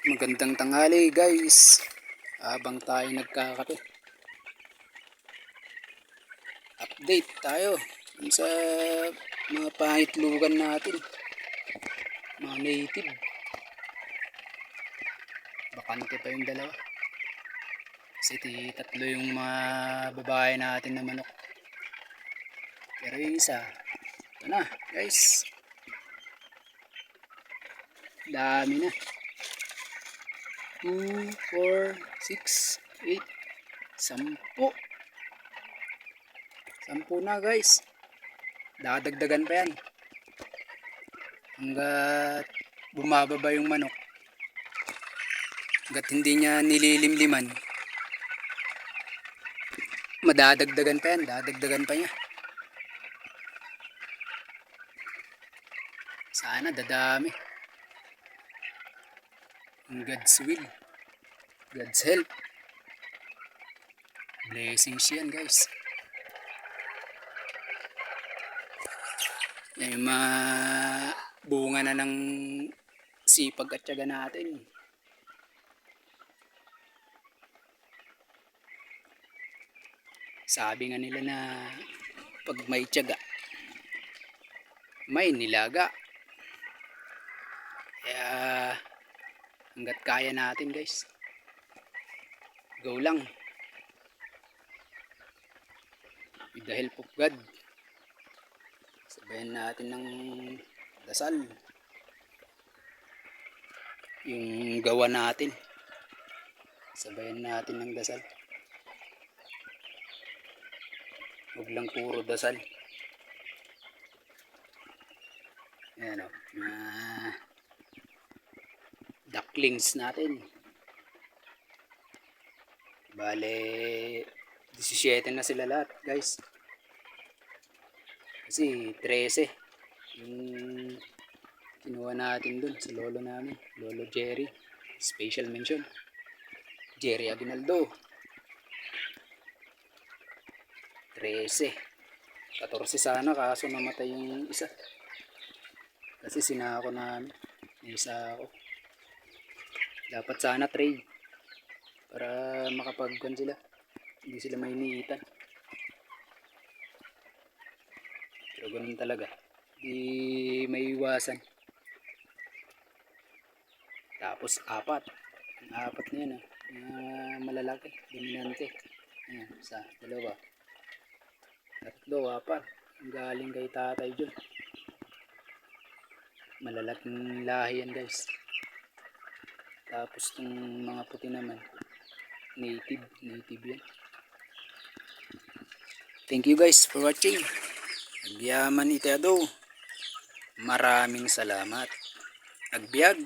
Magandang tanghali guys. Habang tayo nagkakape, update tayo sa mga pangitlugan natin, mga native. Bakante pa yung dalawa kasi tatlo yung mga babae natin na manok, pero yung isa ito na guys, dami na. 2, 4, 6, 8, 10. 10 na guys. Dadagdagan pa yan hanggat bumababa yung manok, hanggat hindi niya nililimliman. Madadagdagan pa yan, dadagdagan pa niya. Sana dadami. God's will, God's help, blessings yan guys. Yan yung mga bunga na ng sipag at tiyaga natin. Sabi nga nila na pag may tiyaga, may nilaga. Kaya hanggat kaya natin guys, go lang with the help of God. Sabayan natin ng dasal yung gawa natin, sabayan natin ng dasal. Huwag lang puro dasal. Ayan o, ducklings natin. Bale 17 na sila lahat guys, kasi 13 yung kinuha natin dun sa lolo namin, Lolo Jerry. Special mention Jerry Aguinaldo. 13, 14 sana, kaso namatay yung isa kasi sinako namin. May isa ako, dapat sana trade para makapagkuhan sila, hindi sila mainitan. Pero ganun talaga, di may iwasan. Tapos apat na yan malalaki, dominante. Ayan, isa, dalawa, tatlo, apat. Galing kay Tatay John. Malalaking lahi yan guys. Tapos itong mga puti naman, native yan. Thank you guys for watching. Agyaman itado. Maraming salamat. Agbyag.